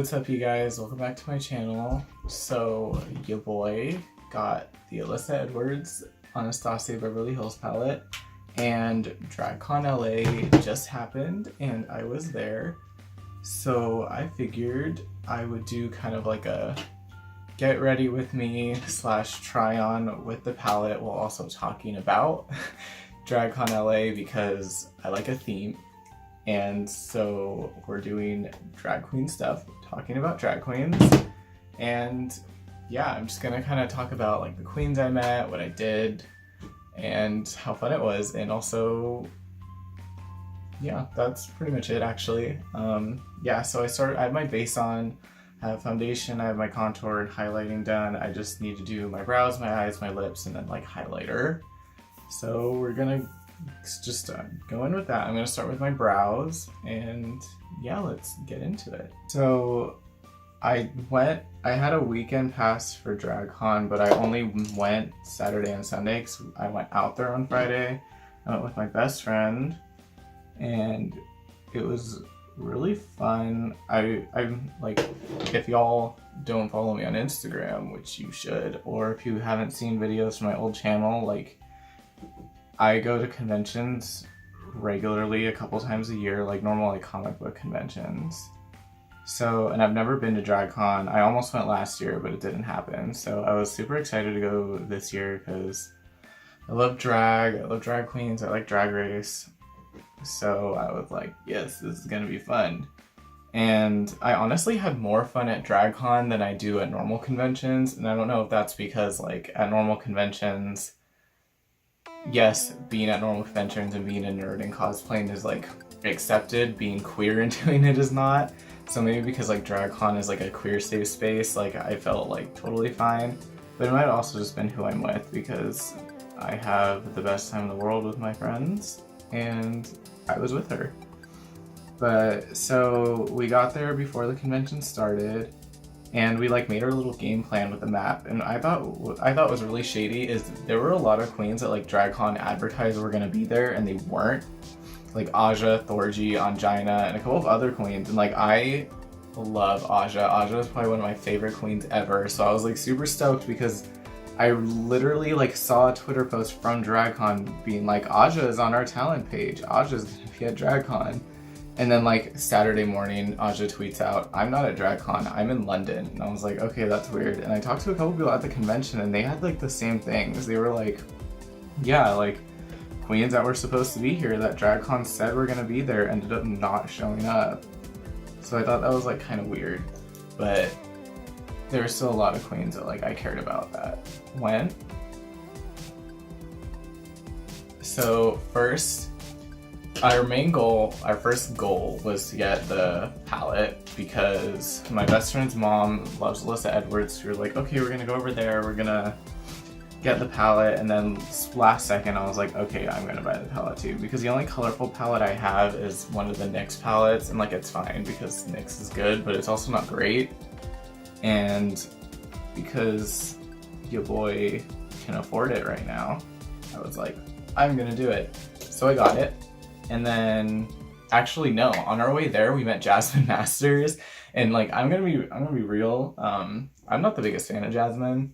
What's up, you guys? Welcome back to my channel. So your boy got the Alyssa Edwards Anastasia Beverly Hills palette, and DragCon LA just happened and I was there, so I figured I would do kind of like a get ready with me / try on with the palette while also talking about DragCon LA because I like a theme. And so we're doing drag queen stuff, talking about drag queens, and yeah, I'm just gonna kind of talk about like the queens I met, what I did, and how fun it was, and also, yeah, that's pretty much it actually. Yeah, so I have my base on, I have foundation, I have my contour and highlighting done. I just need to do my brows, my eyes, my lips, and then like highlighter. So we're gonna just go in with that. I'm gonna start with my brows, and yeah, let's get into it. So I had a weekend pass for DragCon, but I only went Saturday and Sunday because I went out there on Friday. I went with my best friend, and it was really fun. I'm like, if y'all don't follow me on Instagram, which you should, or if you haven't seen videos from my old channel, like, I go to conventions regularly, a couple times a year, like normal like comic book conventions. So, and I've never been to DragCon. I almost went last year, but it didn't happen. So I was super excited to go this year because I love drag queens, I like Drag Race. So I was like, yes, this is gonna be fun. And I honestly had more fun at DragCon than I do at normal conventions. And I don't know if that's because like at normal conventions, yes, being at normal conventions and being a nerd and cosplaying is like accepted, being queer and doing it is not. So maybe because like DragCon is like a queer safe space, like I felt like totally fine. But it might also just been who I'm with, because I have the best time in the world with my friends and I was with her. But so we got there before the convention started, and we like made our little game plan with the map. And I thought what was really shady is there were a lot of queens that like DragCon advertised were gonna be there and they weren't. Like Aja, Thorgy, Angina, and a couple of other queens. And like I love Aja. Aja is probably one of my favorite queens ever. So I was like super stoked because I literally like saw a Twitter post from DragCon being like, Aja is on our talent page. Aja is gonna be at DragCon. And then like Saturday morning, Aja tweets out, I'm not at DragCon, I'm in London. And I was like, okay, that's weird. And I talked to a couple people at the convention and they had like the same things. They were like, yeah, like queens that were supposed to be here that DragCon said were gonna be there ended up not showing up. So I thought that was like kind of weird. But there were still a lot of queens that like I cared about that went. So first, our first goal was to get the palette because my best friend's mom loves Alyssa Edwards. We were like, okay, we're gonna go over there, we're gonna get the palette, and then last second I was like, okay, I'm gonna buy the palette too, because the only colorful palette I have is one of the NYX palettes, and like it's fine because NYX is good, but it's also not great. And because your boy can afford it right now, I was like, I'm gonna do it. So I got it. And then, actually no, on our way there we met Jasmine Masters, and like I'm gonna be real, I'm not the biggest fan of Jasmine.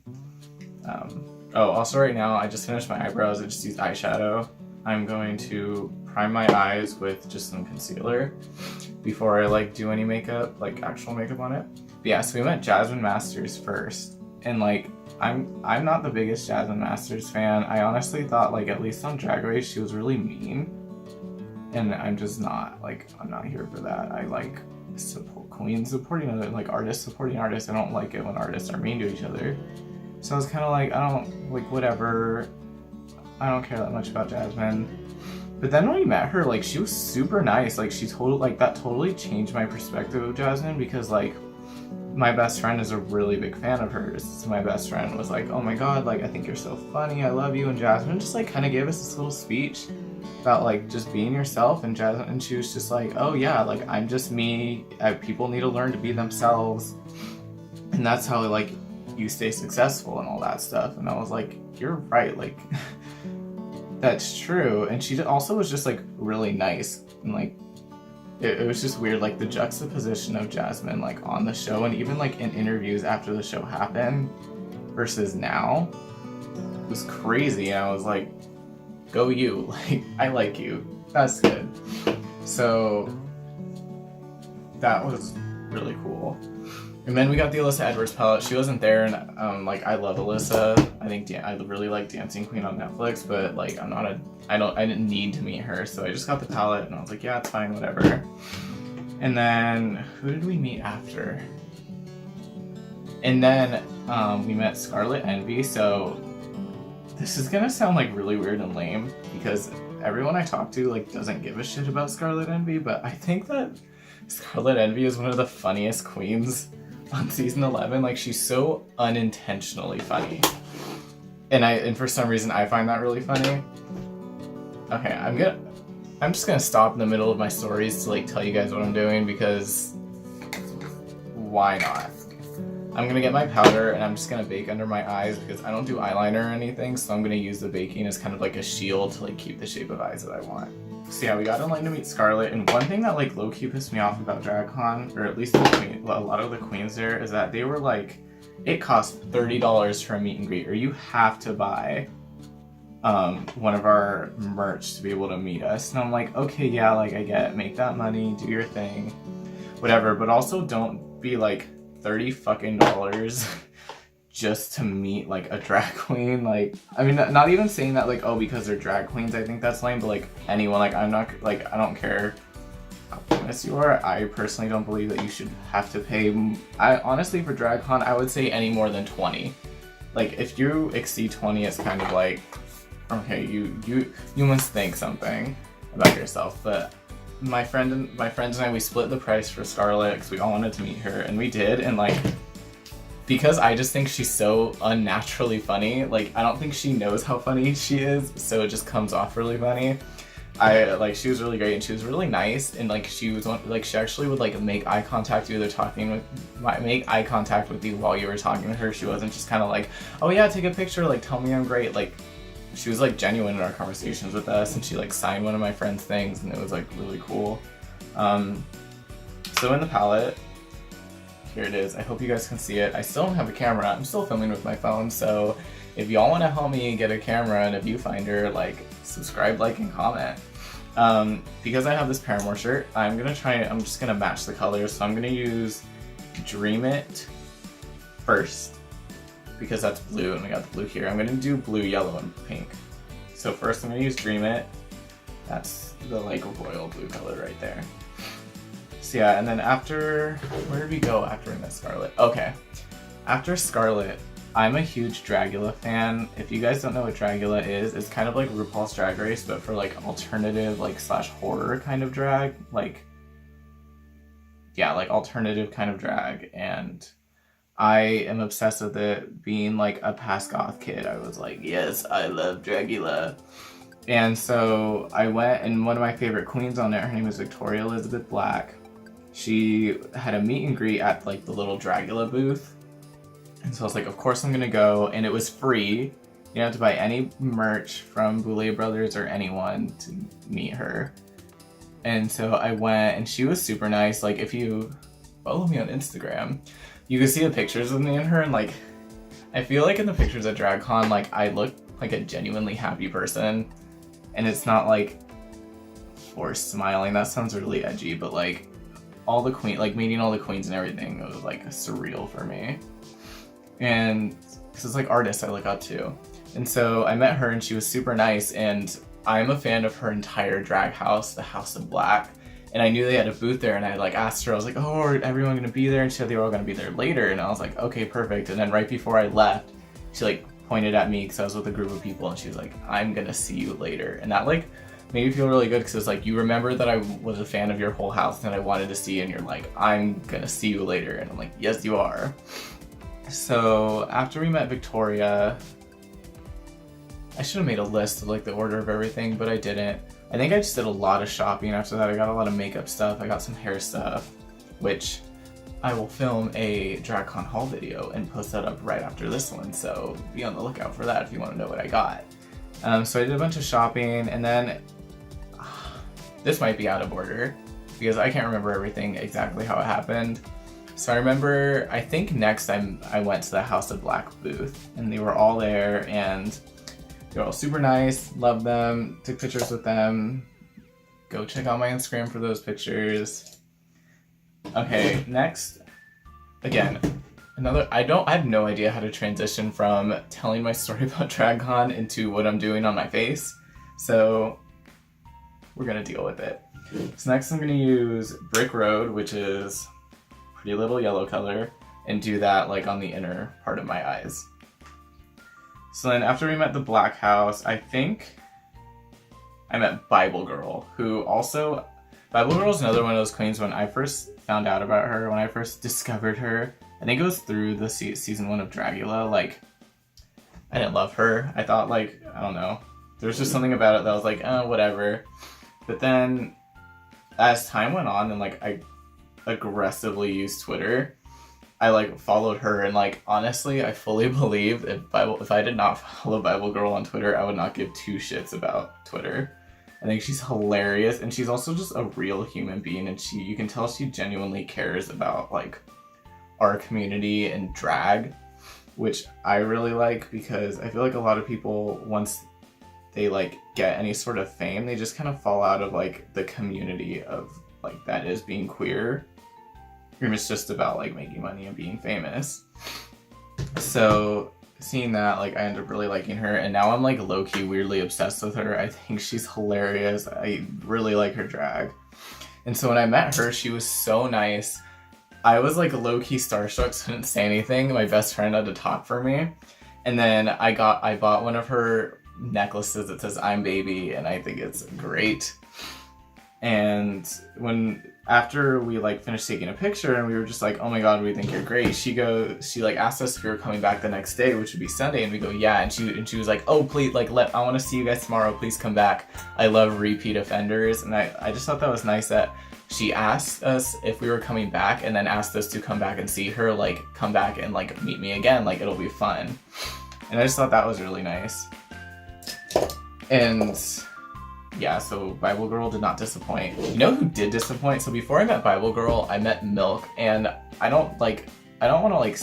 Oh, also right now I just finished my eyebrows. I just used eyeshadow. I'm going to prime my eyes with just some concealer before I like do any makeup, like actual makeup on it. But yeah, so we met Jasmine Masters first, and like I'm not the biggest Jasmine Masters fan. I honestly thought like at least on Drag Race she was really mean. And I'm just not, like, I'm not here for that. I like queens supporting other, like artists supporting artists. I don't like it when artists are mean to each other. So I was kind of like, I don't, like, whatever. I don't care that much about Jasmine. But then when we met her, like, she was super nice. Like, that totally changed my perspective of Jasmine, because, like, my best friend is a really big fan of hers. So my best friend was like, oh my god, like, I think you're so funny, I love you. And Jasmine just, like, kind of gave us this little speech about like just being yourself, and she was just like, oh yeah, like I'm just me, people need to learn to be themselves, and that's how like you stay successful and all that stuff. And I was like, you're right, like that's true. And she also was just like really nice, and like it was just weird, like the juxtaposition of Jasmine like on the show and even like in interviews after the show happened versus now was crazy. And I was like, go you, like I like you, that's good. So that was really cool. And then we got the Alyssa Edwards palette. She wasn't there, and like I love Alyssa. I think I really like Dancing Queen on Netflix, but like I didn't need to meet her, so I just got the palette, and I was like, yeah, it's fine, whatever. And then who did we meet after? And then we met Scarlett Envy. So this is gonna sound like really weird and lame because everyone I talk to like doesn't give a shit about Scarlett Envy, but I think that Scarlett Envy is one of the funniest queens on season 11. Like she's so unintentionally funny, and for some reason I find that really funny. Okay, I'm just gonna stop in the middle of my stories to like tell you guys what I'm doing because why not? I'm gonna get my powder and I'm just gonna bake under my eyes because I don't do eyeliner or anything, so I'm gonna use the baking as kind of like a shield to like keep the shape of eyes that I want. So yeah, we got in line to meet Scarlett, and one thing that like low-key pissed me off about DragCon, or at least a lot of the queens there, is that they were like, it costs $30 for a meet and greet, or you have to buy one of our merch to be able to meet us. And I'm like, okay, yeah, like I get it, make that money, do your thing, whatever, but also don't be like $30 fucking just to meet like a drag queen. Like, I mean, not even saying that like, oh, because they're drag queens, I think that's lame, but like anyone, like I'm not, like I don't care how famous you are, I personally don't believe that you should have to pay. I honestly, for DragCon, I would say any more than 20. Like if you exceed 20, it's kind of like, okay, you must think something about yourself. But my friends and I, we split the price for Scarlett because we all wanted to meet her, and we did, and like, because I just think she's so unnaturally funny, like I don't think she knows how funny she is, so it just comes off really funny. She was really great, and she was really nice, and like she was like, she actually would like make eye contact with you while you were talking to her. She wasn't just kind of like, oh yeah, take a picture, like tell me I'm great. Like she was like genuine in our conversations with us, and she like signed one of my friend's things, and it was like really cool. So in the palette, here it is. I hope you guys can see it. I still don't have a camera. I'm still filming with my phone, so if y'all want to help me get a camera and a viewfinder, like subscribe, like, and comment. Because I have this Paramore shirt, I'm just gonna match the colors. So I'm gonna use Dream It first because that's blue, and we got the blue here. I'm gonna do blue, yellow, and pink. So first I'm gonna use Dream It. That's the like royal blue color right there. So yeah, and then after, where did we go after we met Scarlett? Okay, after Scarlett, I'm a huge Dragula fan. If you guys don't know what Dragula is, it's kind of like RuPaul's Drag Race, but for like alternative, like slash horror kind of drag. Like, yeah, like alternative kind of drag. And I am obsessed with it. Being like a past goth kid, I was like, yes, I love Dragula. And so I went, and one of my favorite queens on there, her name is Victoria Elizabeth Black. She had a meet and greet at like the little Dragula booth. And so I was like, of course I'm gonna go, and it was free. You don't have to buy any merch from Boulet Brothers or anyone to meet her. And so I went, and she was super nice. Like if you follow me on Instagram, you can see the pictures of me and her, and like, I feel like in the pictures at DragCon, like I look like a genuinely happy person. And it's not like forced smiling, that sounds really edgy, but like all the like meeting all the queens and everything, it was like surreal for me. And because it's like artists I look up to. And so I met her, and she was super nice, and I'm a fan of her entire drag house, the House of Black. And I knew they had a booth there, and I like asked her, I was like, oh, are everyone gonna be there? And she said they were all gonna be there later, and I was like, okay, perfect. And then right before I left, she like pointed at me because I was with a group of people, and she was like, I'm gonna see you later. And that like made me feel really good because it was like, you remember that I was a fan of your whole house and I wanted to see you, and you're like, I'm gonna see you later. And I'm like, yes, you are. So after we met Victoria, I should have made a list of like the order of everything, but I didn't. I think I just did a lot of shopping after that. I got a lot of makeup stuff, I got some hair stuff, which I will film a DragCon haul video and post that up right after this one, so be on the lookout for that if you want to know what I got. So I did a bunch of shopping, and then this might be out of order, because I can't remember everything exactly how it happened. So I remember, I think next I went to the House of Black booth, and they were all there, and they were all super nice, loved them, took pictures with them. Go check out my Instagram for those pictures. Okay, next, again, I have no idea how to transition from telling my story about DragCon into what I'm doing on my face, so we're gonna deal with it. So next I'm gonna use Brick Road, which is pretty little yellow color, and do that like on the inner part of my eyes. So then after we met the Black House, I think I met Bible Girl, who also, Bible Girl is another one of those queens. When I first found out about her, when I first discovered her, I think it was through the season 1 of Dragula, like, I didn't love her. I thought, like, I don't know, there was just something about it that was like, oh, whatever. But then as time went on and like I aggressively used Twitter, I like followed her, and like honestly I fully believe if I did not follow Bible Girl on Twitter, I would not give two shits about Twitter. I think she's hilarious, and she's also just a real human being, and you can tell she genuinely cares about like our community and drag, which I really like, because I feel like a lot of people, once they like get any sort of fame, they just kind of fall out of like the community of like that is being queer. And it's just about like making money and being famous. So seeing that, like I ended up really liking her, and now I'm like low-key weirdly obsessed with her. I think she's hilarious. I really like her drag. And so when I met her, she was so nice. I was like low-key starstruck, so I didn't say anything. My best friend had to talk for me. And then I bought one of her necklaces that says "I'm baby," and I think it's great. And after we like finished taking a picture and we were just like, oh my god, we think you're great, she like asked us if we were coming back the next day, which would be Sunday, and we go, yeah, and she was like, oh please, like I want to see you guys tomorrow, please come back, I love repeat offenders. And I just thought that was nice that she asked us if we were coming back and then asked us to come back and see her, like come back and like meet me again, like it'll be fun. And I just thought that was really nice. And yeah, so Bible Girl did not disappoint. You know who did disappoint? So before I met Bible Girl, I met Milk, and I don't want to like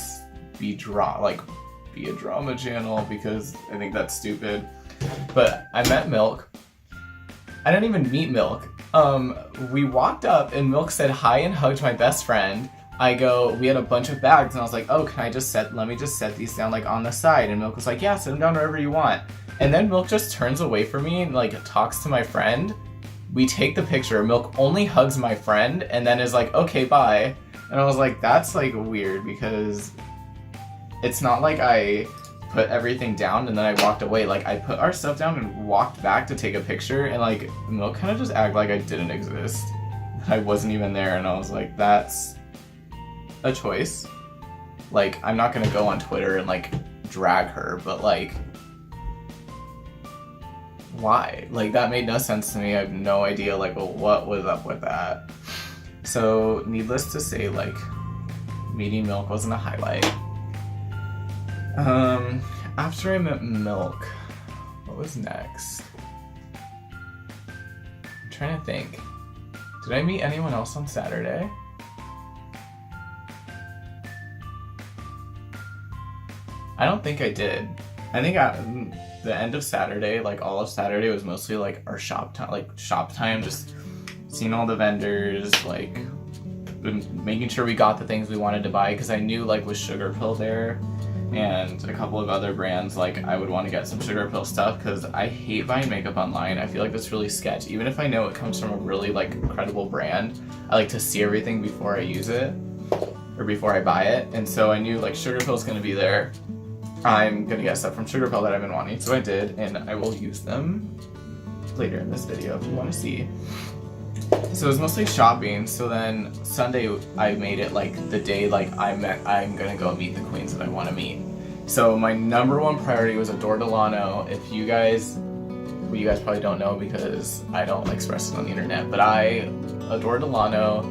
be a drama channel, because I think that's stupid. But I met Milk. I didn't even meet Milk. We walked up and Milk said hi and hugged my best friend. We had a bunch of bags, and I was like, oh, let me just set these down like on the side. And Milk was like, yeah, set them down wherever you want. And then Milk just turns away from me and like talks to my friend. We take the picture. Milk only hugs my friend and then is like, okay, bye. And I was like, that's like weird, because it's not like I put everything down and then I walked away. Like I put our stuff down and walked back to take a picture, and like Milk kind of just acted like I didn't exist. I wasn't even there, and I was like, that's a choice. Like I'm not gonna go on Twitter and like drag her, but like, why? Like that made no sense to me. I have no idea like, well, what was up with that. So needless to say, like meeting Milk wasn't a highlight. After I met Milk, what was next? I'm trying to think. Did I meet anyone else on Saturday? I don't think I did. I think the end of Saturday, like all of Saturday, was mostly like our shop time, just seeing all the vendors, like making sure we got the things we wanted to buy, because I knew like with Sugar Pill there and a couple of other brands, like I would want to get some Sugar Pill stuff, because I hate buying makeup online. I feel like that's really sketch. Even if I know it comes from a really like credible brand, I like to see everything before I use it or before I buy it. And so I knew like Sugar Pill's gonna be there. I'm gonna get stuff from Sugar Pill that I've been wanting, so I did, and I will use them later in this video if you want to see. So it was mostly shopping. So then Sunday I made it like the day like I'm gonna go meet the queens that I want to meet. So my number one priority was Adore Delano. If you guys probably don't know because I don't express it on the internet, but I Adore Delano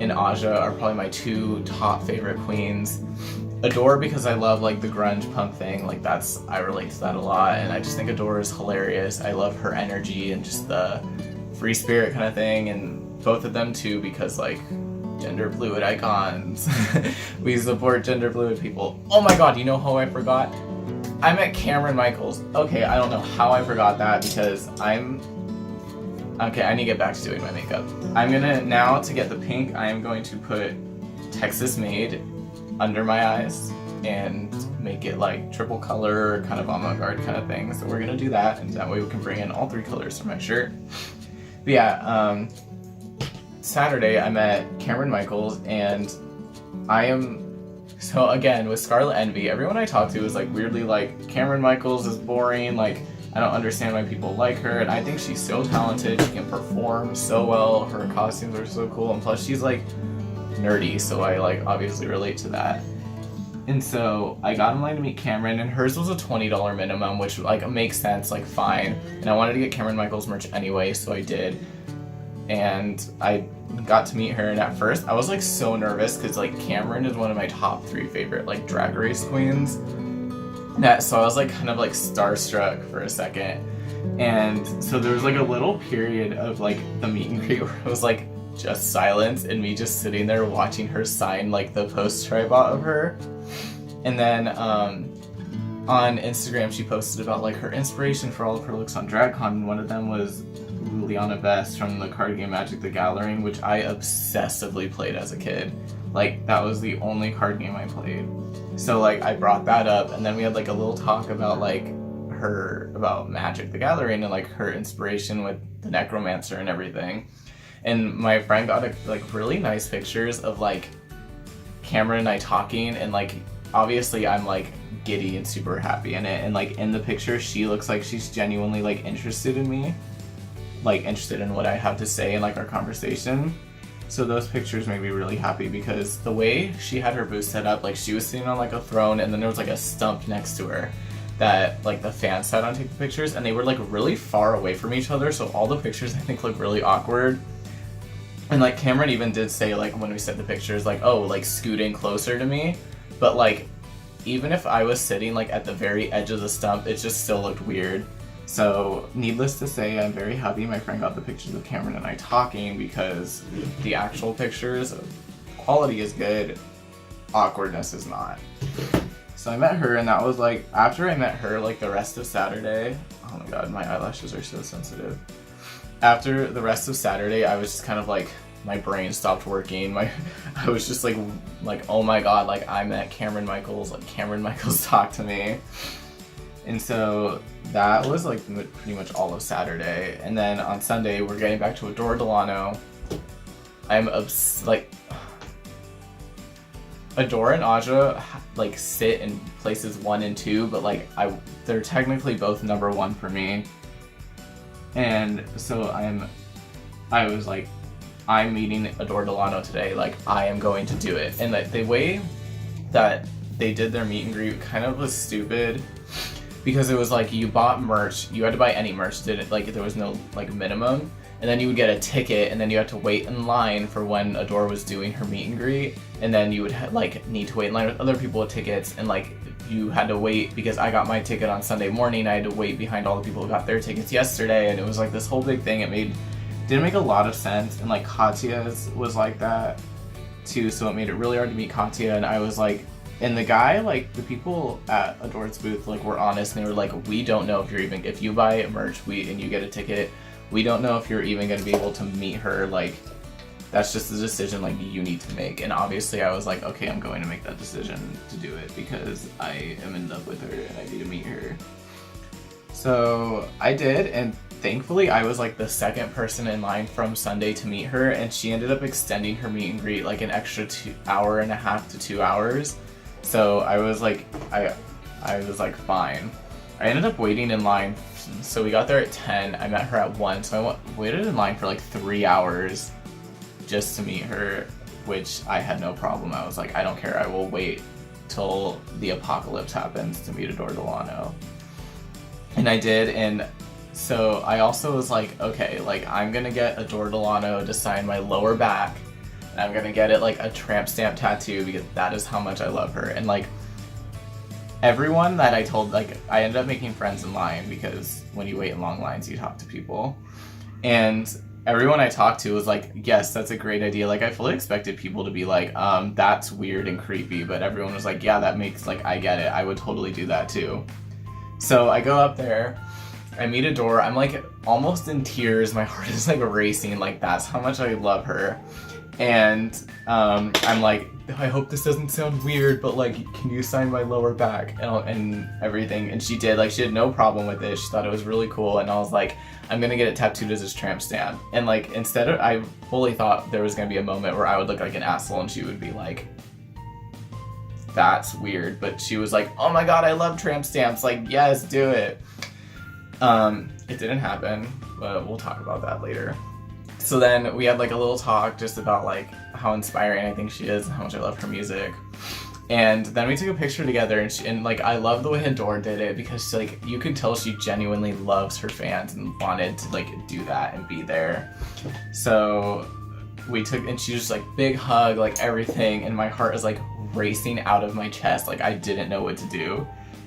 and Aja are probably my two top favorite queens. Adore because I love like the grunge punk thing, like I relate to that a lot, and I just think Adore is hilarious. I love her energy and just the free spirit kind of thing, and both of them too because like gender fluid icons. We support gender fluid people. Oh my god, you know how I forgot? I met Cameron Michaels. Okay, I don't know how I forgot that because okay, I need to get back to doing my makeup. I'm gonna, now to get the pink, I am going to put Texas Made under my eyes and make it like triple color, kind of avant-garde kind of thing. So we're gonna do that, and that way we can bring in all 3 colors for my shirt. But yeah, Saturday I met Cameron Michaels, and so again, with Scarlett Envy, everyone I talked to was like weirdly like, Cameron Michaels is boring, like I don't understand why people like her, and I think she's so talented, she can perform so well, her costumes are so cool, and plus she's like nerdy, so I like obviously relate to that. And so I got in line to meet Cameron, and hers was a $20 minimum, which like makes sense, like fine. And I wanted to get Cameron Michaels merch anyway, so I did. And I got to meet her, and at first I was like so nervous because like Cameron is one of my top 3 favorite like drag race queens. So I was like kind of like starstruck for a second. And so there was like a little period of like the meet and greet where it was like just silence and me just sitting there watching her sign like the poster I bought of her. And then on Instagram she posted about like her inspiration for all of her looks on DragCon, and one of them was Liana Best from the card game Magic the Gathering, which I obsessively played as a kid. Like that was the only card game I played. So like I brought that up, and then we had like a little talk about like about Magic the Gathering and like her inspiration with the Necromancer and everything. And my friend got like really nice pictures of like Cameron and I talking, and like obviously I'm like giddy and super happy in it, and like in the picture she looks like she's genuinely like interested in me, like interested in what I have to say and like our conversation. So those pictures made me really happy because the way she had her booth set up, like she was sitting on like a throne, and then there was like a stump next to her that like the fans sat on to take the pictures, and they were like really far away from each other, so all the pictures I think look really awkward. And like Cameron even did say like when we sent the pictures like, oh, like scooting closer to me, but like even if I was sitting like at the very edge of the stump, it just still looked weird. So needless to say, I'm very happy my friend got the pictures of Cameron and I talking, because the actual pictures, quality is good, awkwardness is not. So I met her, and that was like, after I met her, like the rest of Saturday, oh my god, my eyelashes are so sensitive. After the rest of Saturday, I was just kind of like, my brain stopped working. I was just like, oh my god, like I met Cameron Michaels, like Cameron Michaels talked to me. And so that was like pretty much all of Saturday. And then on Sunday, we're getting back to Adore Delano. Like, Adore and Aja like sit in places 1 and 2, but like they're technically both number 1 for me. And so I was like, I'm meeting Adore Delano today, like I am going to do it. And like the way that they did their meet and greet kind of was stupid, because it was like you bought merch, you had to buy any merch, didn't like there was no like minimum, and then you would get a ticket, and then you had to wait in line for when Adore was doing her meet and greet, and then you would like need to wait in line with other people with tickets, and like you had to wait, because I got my ticket on Sunday morning, I had to wait behind all the people who got their tickets yesterday, and it was like this whole big thing. It didn't make a lot of sense, and like Katya's was like that too, so it made it really hard to meet Katya. And I was like, and the guy, like the people at Adore's booth like were honest, and they were like, we don't know if you buy merch and you get a ticket, we don't know if you're even going to be able to meet her, like that's just a decision like you need to make. And obviously I was like, okay, I'm going to make that decision to do it because I am in love with her and I need to meet her. So I did, and thankfully I was like the second person in line from Sunday to meet her, and she ended up extending her meet and greet like an extra 1.5 hours to 2 hours. So I was like, I was like, fine. I ended up waiting in line, so we got there at 10, I met her at 1, so I waited in line for like 3 hours just to meet her, which I had no problem. I was like, I don't care, I will wait till the apocalypse happens to meet Adore Delano. And I did, and so I also was like, okay, like I'm gonna get Adore Delano to sign my lower back, and I'm gonna get it like a tramp stamp tattoo, because that is how much I love her. And like everyone that I told, like I ended up making friends in line, because when you wait in long lines you talk to people, and everyone I talked to was like, yes, that's a great idea. Like, I fully expected people to be like, that's weird and creepy, but everyone was like, yeah, that makes, like, I get it. I would totally do that too. So I go up there, I meet Adore, I'm like almost in tears, my heart is like racing, like that's how much I love her. And I'm like, I hope this doesn't sound weird, but like, can you sign my lower back and everything? And she did, like, she had no problem with it. She thought it was really cool, and I was like, I'm gonna get it tattooed as a tramp stamp. And like, instead of, I fully thought there was gonna be a moment where I would look like an asshole and she would be like, that's weird. But she was like, oh my god, I love tramp stamps, like, yes, do it. It didn't happen, but we'll talk about that later. So then we had like a little talk just about like how inspiring I think she is and how much I love her music. And then we took a picture together, and like, I love the way Adore did it, because like, you could tell she genuinely loves her fans and wanted to like do that and be there. So we took, and she was just like, big hug, like everything, and my heart was like racing out of my chest, like I didn't know what to do.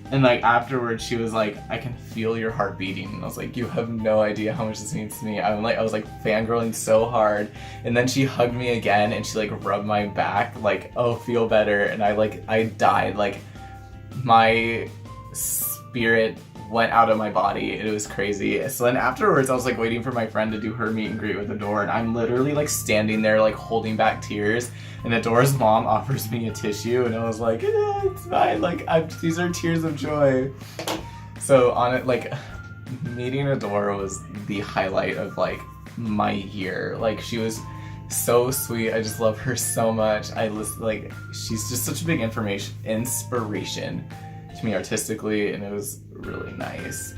And like afterwards she was like, I can feel your heart beating, and I was like, you have no idea how much this means to me. I was like fangirling so hard, and then she hugged me again and she like rubbed my back like, oh, feel better. And I died, like my spirit went out of my body. It was crazy. So then afterwards I was like waiting for my friend to do her meet and greet with Adore, and I'm literally like standing there like holding back tears, and Adore's mom offers me a tissue, and I was like, yeah, it's fine, like these are tears of joy. So on it, like, meeting Adore was the highlight of like my year. Like, she was so sweet. I just love her so much. Like, she's just such a big inspiration to me artistically, and it was really nice.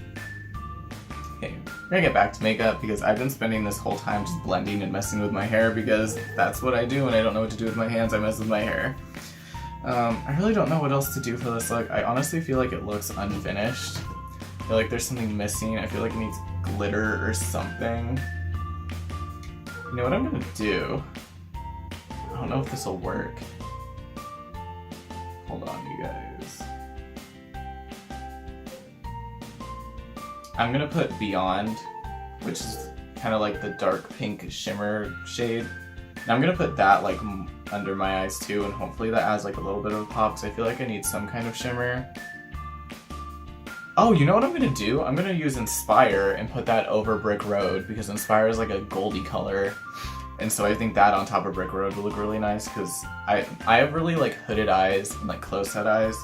Okay, we're gonna get back to makeup, because I've been spending this whole time just blending and messing with my hair, because that's what I do when I don't know what to do with my hands. I mess with my hair. I really don't know what else to do for this look. I honestly feel like it looks unfinished. I feel like there's something missing. I feel like it needs glitter or something. You know what I'm gonna do? I don't know if this will work. Hold on, you guys. I'm gonna put Beyond, which is kind of like the dark pink shimmer shade. And I'm gonna put that like under my eyes too, and hopefully that adds like a little bit of a pop, because I feel like I need some kind of shimmer. Oh, you know what I'm gonna do? I'm gonna use Inspire and put that over Brick Road, because Inspire is like a goldy color. And so I think that on top of Brick Road will look really nice, because I have really like hooded eyes and like closed set eyes.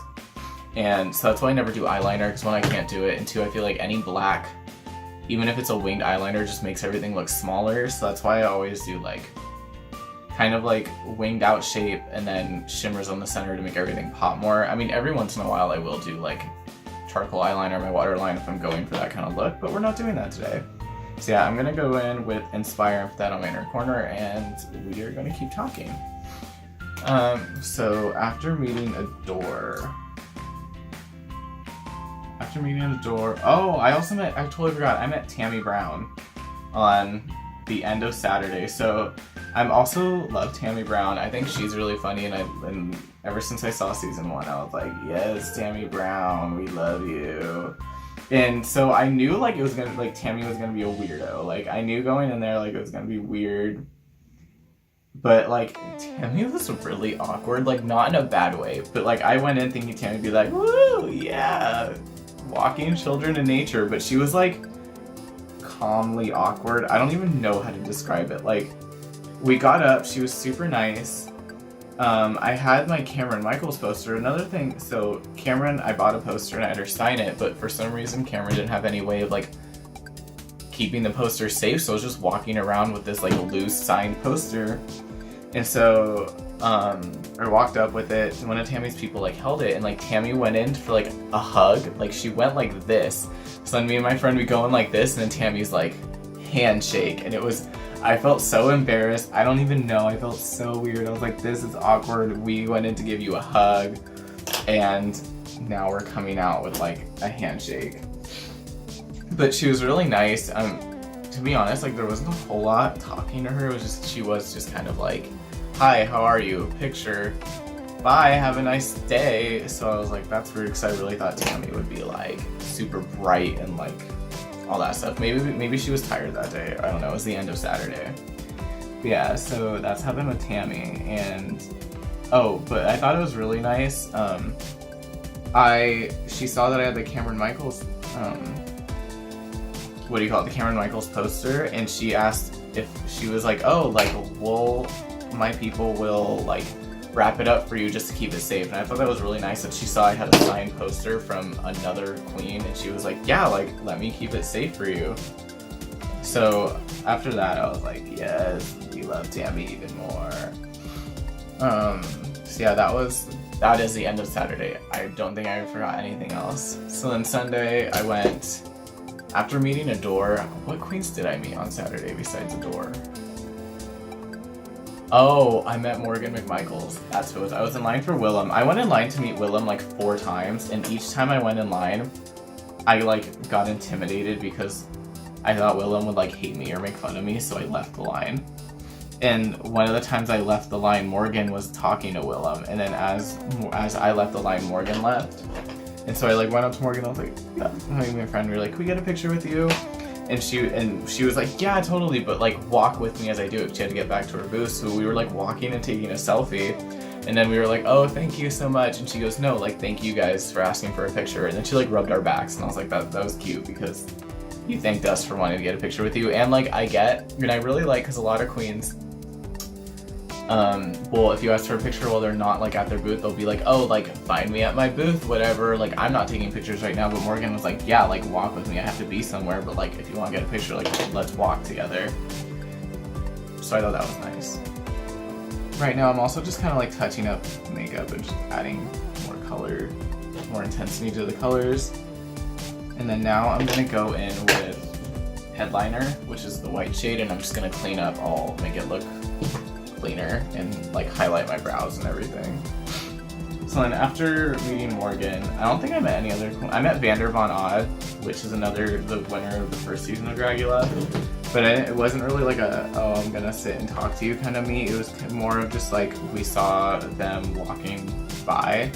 And so that's why I never do eyeliner, because one, I can't do it, and two, I feel like any black, even if it's a winged eyeliner, just makes everything look smaller. So that's why I always do like kind of like winged out shape and then shimmers on the center to make everything pop more. I mean, every once in a while I will do like charcoal eyeliner, my waterline, if I'm going for that kind of look, but we're not doing that today. So yeah, I'm gonna go in with Inspire and put that on my inner corner, and we are gonna keep talking. So after meeting Adore, oh, I totally forgot, I met Tammy Brown on the end of Saturday. So I'm also love Tammy Brown. I think she's really funny, and ever since I saw season 1, I was like, yes, Tammy Brown, we love you. And so I knew like it was gonna, like, Tammy was gonna be a weirdo. Like, I knew going in there like it was gonna be weird. But like, Tammy was really awkward, like not in a bad way, but like I went in thinking Tammy would be like, woo, yeah, walking children in nature, but she was like calmly awkward. I don't even know how to describe it. Like, we got up, she was super nice. I had my Cameron Michaels poster. Another thing, so Cameron, I bought a poster and I had her sign it, but for some reason Cameron didn't have any way of like keeping the poster safe, so I was just walking around with this like loose signed poster. And so I walked up with it, and one of Tammy's people like held it, and like Tammy went in for like a hug, like she went like this. So then me and my friend, we go in like this, and then Tammy's like handshake, and it was, I felt so embarrassed. I don't even know, I felt so weird. I was like, this is awkward. We went in to give you a hug, and now we're coming out with like a handshake. But she was really nice. To be honest, like there wasn't a whole lot talking to her. It was just, she was just kind of like, hi, how are you? Picture. Bye, have a nice day. So I was like, that's weird, because I really thought Tammy would be like super bright and like all that stuff. Maybe she was tired that day. I don't know. It was the end of Saturday. But yeah, so that's happened with Tammy. And oh, but I thought it was really nice. She saw that I had the Cameron Michaels what do you call it? The Cameron Michaels poster, and she asked if she was like, oh, like, my people will like wrap it up for you just to keep it safe. And I thought that was really nice that she saw I had a signed poster from another queen, and she was like, yeah, like, let me keep it safe for you. So after that, I was like, yes, we love Tammy even more. So yeah, that is the end of Saturday. I don't think I forgot anything else. So then Sunday, I went, after meeting Adore, what queens did I meet on Saturday besides Adore? Oh, I met Morgan McMichaels. That's who it was. I was in line for Willem. I went in line to meet Willem like 4 times, and each time I went in line, I like got intimidated because I thought Willem would like hate me or make fun of me, so I left the line. And one of the times I left the line, Morgan was talking to Willem, and then as I left the line, Morgan left. And so I like went up to Morgan, I was like, yeah, my friend, we were like, can we get a picture with you? And she was like, yeah, totally, but like walk with me as I do it. She had to get back to her booth, so we were like walking and taking a selfie. And then we were like, oh, thank you so much. And she goes, no, like, thank you guys for asking for a picture. And then she like rubbed our backs, and I was like, that was cute because you thanked us for wanting to get a picture with you. And like I really like, because a lot of queens, well, if you ask for a picture while they're not like at their booth, they'll be like, oh, like find me at my booth, whatever, like I'm not taking pictures right now. But Morgan was like, yeah, like walk with me, I have to be somewhere, but like if you want to get a picture, like let's walk together. So I thought that was nice. Right now I'm also just kind of like touching up makeup and just adding more color, more intensity to the colors. And then now I'm gonna go in with Headliner, which is the white shade, and I'm just gonna clean up make it look cleaner and like highlight my brows and everything. So then after meeting Morgan, I don't think I met any other. I met Vander Von Odd, which is the winner of the first season of Dragula. But it wasn't really like a, oh, I'm gonna sit and talk to you kind of meet. It was more of just like we saw them walking by.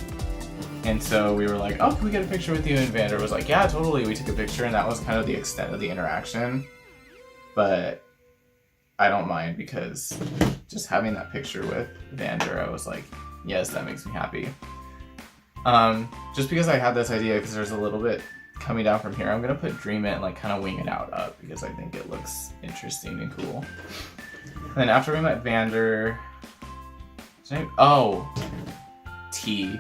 And so we were like, oh, can we get a picture with you? And Vander was like, yeah, totally. We took a picture, and that was kind of the extent of the interaction. But I don't mind, because just having that picture with Vander, I was like, yes, that makes me happy. Just because I had this idea, because there's a little bit coming down from here, I'm going to put Dream It and like kind of wing it out up, because I think it looks interesting and cool. And then after we met Vander, oh, T.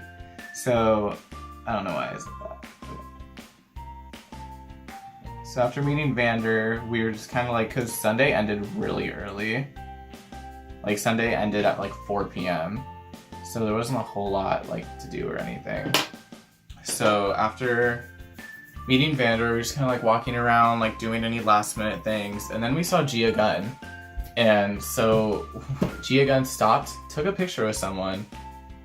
So, I don't know why I said that. So after meeting Vander, we were just kind of like, because Sunday ended really early. Like Sunday ended at like 4 p.m. So there wasn't a whole lot like to do or anything. So after meeting Vander, we were just kind of like walking around, like doing any last minute things. And then we saw Gia Gunn. And so Gia Gunn stopped, took a picture with someone.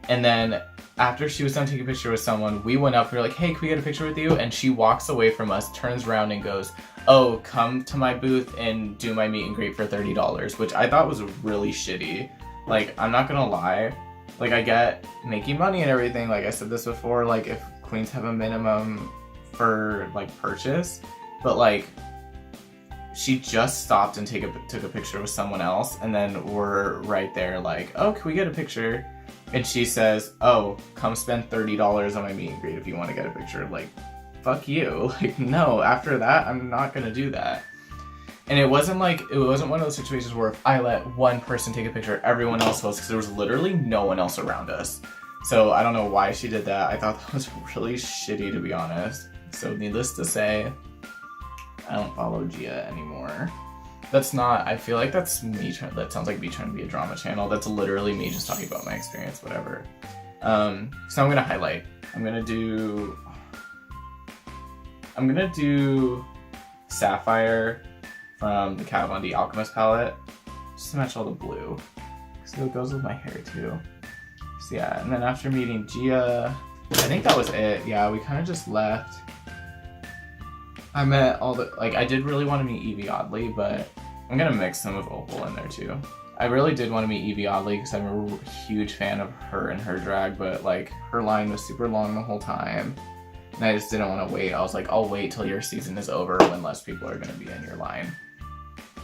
And then after she was done taking a picture with someone, we went up, we were like, hey, can we get a picture with you? And she walks away from us, turns around and goes, oh, come to my booth and do my meet and greet for $30, which I thought was really shitty. Like, I'm not gonna lie. Like, I get making money and everything. Like I said this before, like if queens have a minimum for like purchase, but like she just stopped and took a picture with someone else, and then we're right there like, oh, can we get a picture? And she says, oh, come spend $30 on my meet and greet if you want to get a picture. Like, fuck you. Like, no, after that, I'm not going to do that. And it wasn't one of those situations where if I let one person take a picture, everyone else was, because there was literally no one else around us. So I don't know why she did that. I thought that was really shitty, to be honest. So needless to say, I don't follow Gia anymore. That's not, I feel like that's me that sounds like me trying to be a drama channel. That's literally me just talking about my experience, whatever. So I'm gonna highlight. I'm gonna do Sapphire from the Kat Von D Alchemist palette, just to match all the blue, because it goes with my hair too. So yeah, and then after meeting Gia, I think that was it. Yeah, we kind of just left. I met I did really want to meet Evie Oddly, but I'm gonna mix some of Opal in there too. I really did want to meet Evie Oddly because I'm a huge fan of her and her drag, but like her line was super long the whole time. And I just didn't want to wait. I was like, I'll wait till your season is over when less people are going to be in your line.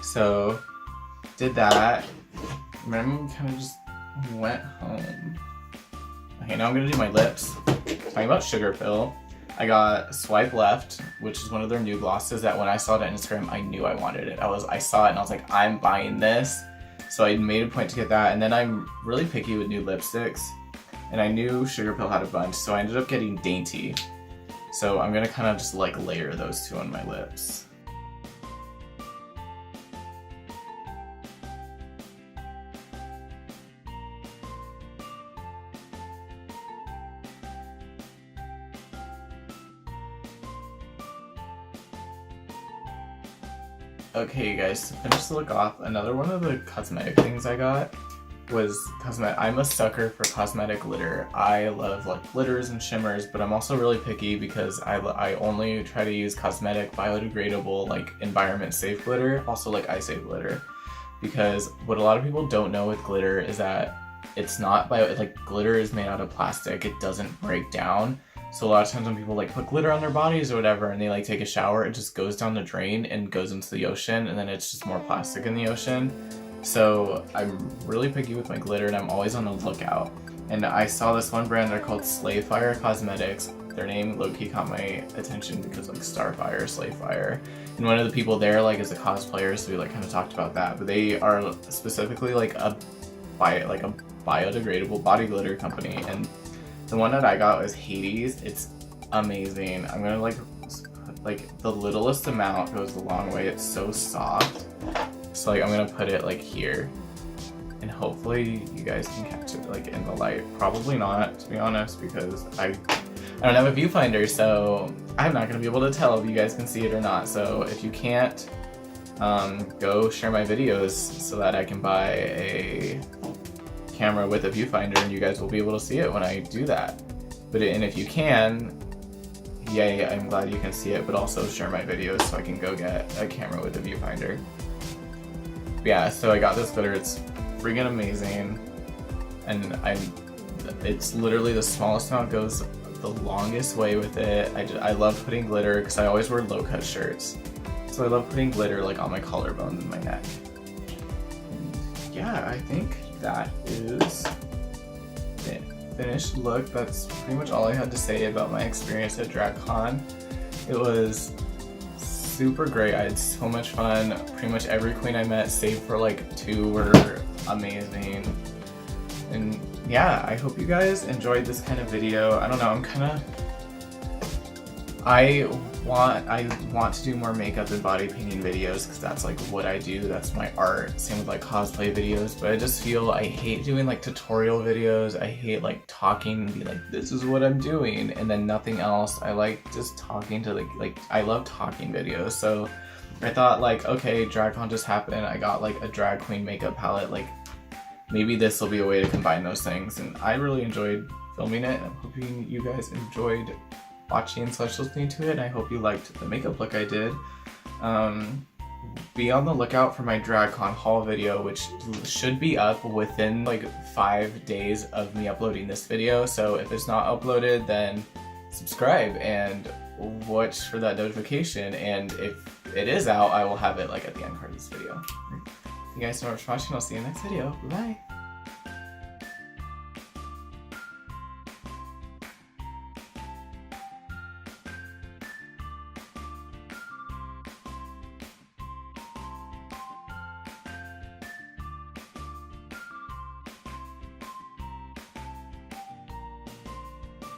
So, did that. And then kind of just went home. Okay, now I'm going to do my lips. Talking about Sugar Pill. I got Swipe Left, which is one of their new glosses that when I saw it on Instagram, I knew I wanted it. I saw it and I was like, I'm buying this. So I made a point to get that. And then I'm really picky with new lipsticks. And I knew Sugar Pill had a bunch, so I ended up getting Dainty. So I'm gonna kind of just like layer those two on my lips. Okay, you guys, to finish the look off, another one of the cosmetic things I got was cosmetic. I'm a sucker for cosmetic glitter. I love like glitters and shimmers, but I'm also really picky because I only try to use cosmetic, biodegradable, like environment safe glitter, also like eye safe glitter. Because what a lot of people don't know with glitter is that it's not like glitter is made out of plastic. It doesn't break down. So a lot of times when people like put glitter on their bodies or whatever and they like take a shower, it just goes down the drain and goes into the ocean, and then it's just more plastic in the ocean. So I'm really picky with my glitter and I'm always on the lookout. And I saw this one brand, they're called Slayfire Cosmetics. Their name low-key caught my attention because like Starfire, Slayfire. And one of the people there like is a cosplayer, so we like kind of talked about that. But they are specifically like a biodegradable body glitter company. And the one that I got was Hades. It's amazing. I'm gonna like the littlest amount goes a long way. It's so soft. So like I'm gonna put it like here, and hopefully you guys can catch it like in the light. Probably not, to be honest, because I don't have a viewfinder, so I'm not gonna be able to tell if you guys can see it or not. So if you can't, go share my videos so that I can buy a camera with a viewfinder and you guys will be able to see it when I do that. And if you can, yay, I'm glad you can see it, but also share my videos so I can go get a camera with a viewfinder. But yeah, so I got this glitter. It's freaking amazing, and it's literally the smallest amount goes the longest way with it. I love putting glitter because I always wear low-cut shirts, so I love putting glitter like on my collarbones and my neck. And yeah, I think that is it. Finished look. That's pretty much all I had to say about my experience at DragCon. It was super great. I had so much fun. Pretty much every queen I met, save for like 2, were amazing. And yeah, I hope you guys enjoyed this kind of video. I don't know, I want to do more makeup and body painting videos because that's like what I do. That's my art. Same with like cosplay videos. But I just feel I hate doing like tutorial videos. I hate like talking and be like, this is what I'm doing, and then nothing else. I like just talking to like I love talking videos. So I thought like, okay, DragCon just happened. I got like a drag queen makeup palette. Like maybe this will be a way to combine those things. And I really enjoyed filming it. I'm hoping you guys enjoyed watching / listening to it, and I hope you liked the makeup look I did. Be on the lookout for my DragCon haul video, which should be up within like 5 days of me uploading this video. So if it's not uploaded, then subscribe and watch for that notification. And if it is out, I will have it like at the end part of this video. Thank you guys so much for watching. I'll see you in the next video. Bye.